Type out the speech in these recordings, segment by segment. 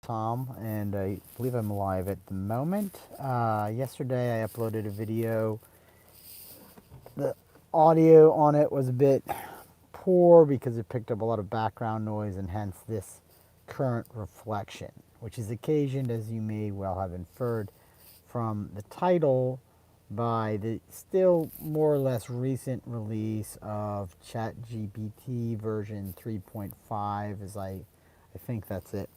Tom, and I believe I'm live at the moment. Yesterday I uploaded a video. The audio on it was a bit poor because it picked up a lot of background noise, and hence this current reflection, which is occasioned, as you may well have inferred from the title, by the still more or less recent release of Chat GPT version 3.5, as I think that's it.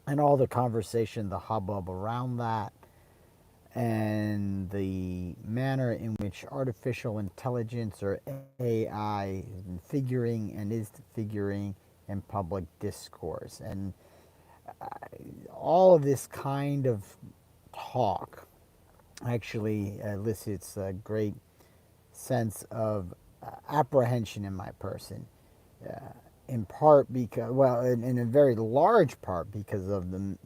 And all the conversation, the hubbub around that, and the manner in which artificial intelligence or AI has been figuring and is figuring in public discourse. And all of this kind of talk actually elicits a great sense of apprehension in my person. Uh, in part because, well, in a very large part because of the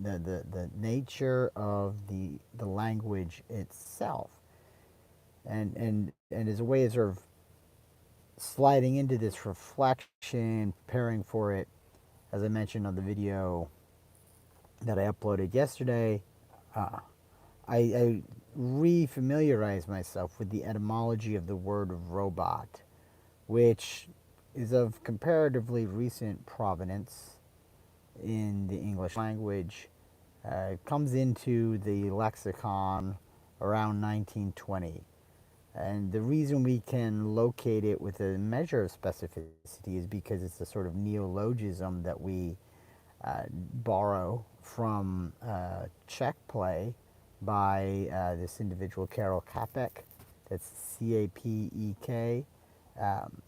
nature of the language itself, and as a way of sort of sliding into this reflection, preparing for it, as I mentioned on the video that I uploaded yesterday, uh, I re-familiarize myself with the etymology of the word robot, which is of comparatively recent provenance in the English language. It comes into the lexicon around 1920. And the reason we can locate it with a measure of specificity is because it's a sort of neologism that we borrow from Czech play by this individual, Karol Capek. That's Capek.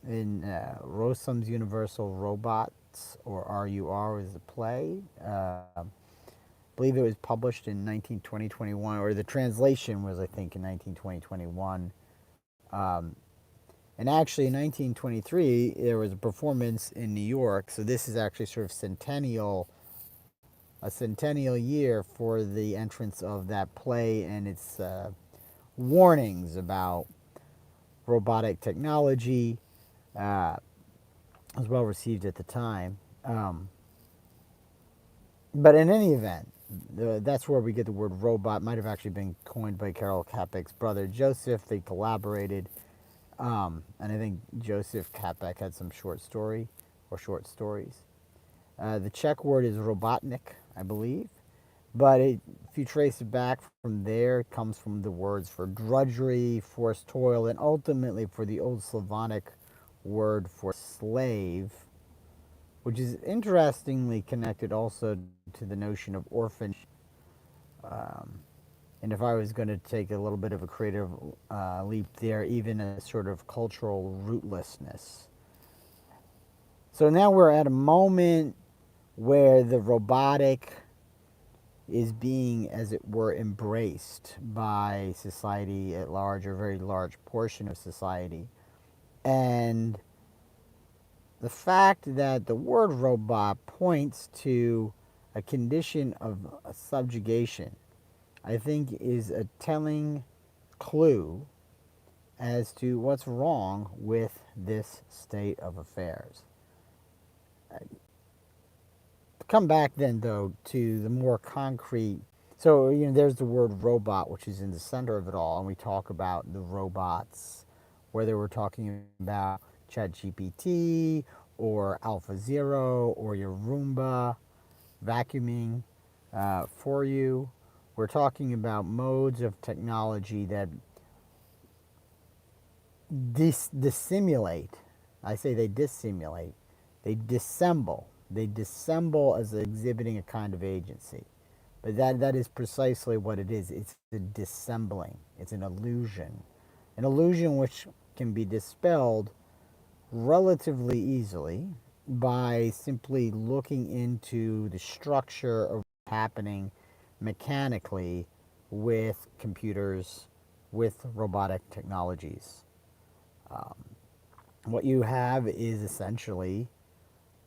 In Rossum's Universal Robots, or RUR, is the play. I believe it was published in 1920-21, or the translation was, I think, in 1920-21. And actually, in 1923, there was a performance in New York. So this is actually sort of a centennial year for the entrance of that play and its warnings about robotic technology. Uh, was well received at the time. But in any event, that's where we get the word robot. Might have actually been coined by Karol Capek's brother Joseph. They collaborated. And I think Joseph Capek had some short story or short stories. The Czech word is robotnik, I believe. But if you trace it back from there, it comes from the words for drudgery, forced toil, and ultimately for the old Slavonic word for slave, which is interestingly connected also to the notion of orphanage. Um, and if I was going to take a little bit of a creative leap there, even a sort of cultural rootlessness. So now we're at a moment where the robotic is being, as it were, embraced by society at large, or a very large portion of society. And the fact that the word robot points to a condition of subjugation, I think, is a telling clue as to what's wrong with this state of affairs. Come back then, though, to the more concrete. So, there's the word robot, which is in the center of it all, and we talk about the robots, whether we're talking about Chat GPT or Alpha Zero or your Roomba vacuuming for you. We're talking about modes of technology that dissimulate. I say they dissimulate. They dissemble. They dissemble as exhibiting a kind of agency. But that is precisely what it is. It's a dissembling. It's an illusion. An illusion which can be dispelled relatively easily by simply looking into the structure of what's happening mechanically with computers, with robotic technologies. Um, what you have is essentially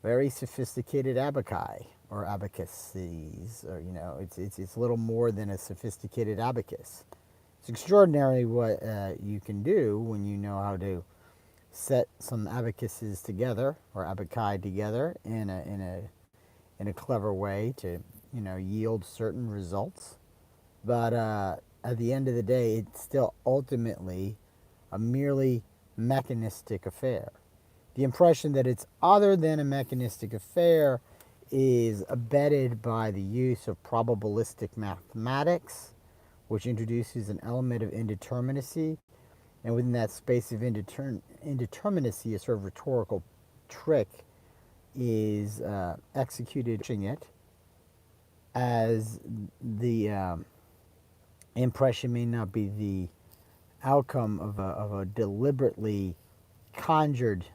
very sophisticated abaci or abacuses, or it's little more than a sophisticated abacus. It's extraordinary what you can do when you know how to set some abacuses together or abaci together in a clever way to yield certain results. But at the end of the day, it's still ultimately a merely mechanistic affair. The impression that it's other than a mechanistic affair is abetted by the use of probabilistic mathematics, which introduces an element of indeterminacy. And within that space of indeterminacy, a sort of rhetorical trick is executed, it as the impression may not be the outcome of a deliberately conjured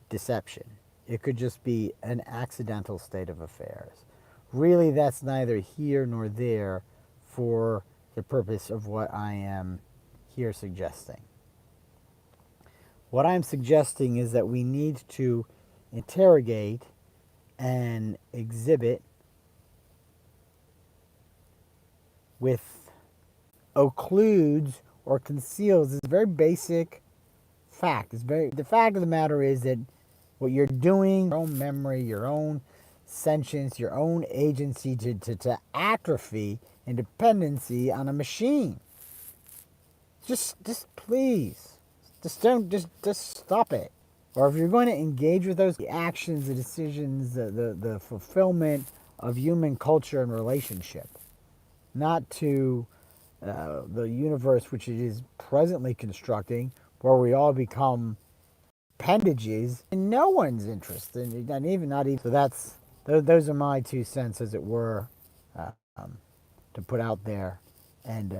deception. It could just be an accidental state of affairs. Really, that's neither here nor there for the purpose of what I am here suggesting. What I'm suggesting is that we need to interrogate and exhibit with occludes or conceals is a very basic fact. The fact of the matter is that what you're doing, your own memory, your own sentience, your own agency to atrophy and dependency on a machine. Just please, just stop it. Or if you're going to engage with those actions, the decisions, the fulfillment of human culture and relationship, not to the universe which it is presently constructing, where we all become appendages in no one's interest, and not even. So those are my 2 cents, as it were, to put out there, and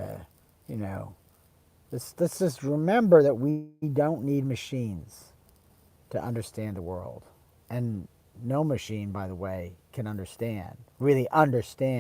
let's just remember that we don't need machines to understand the world, and no machine, by the way, can really understand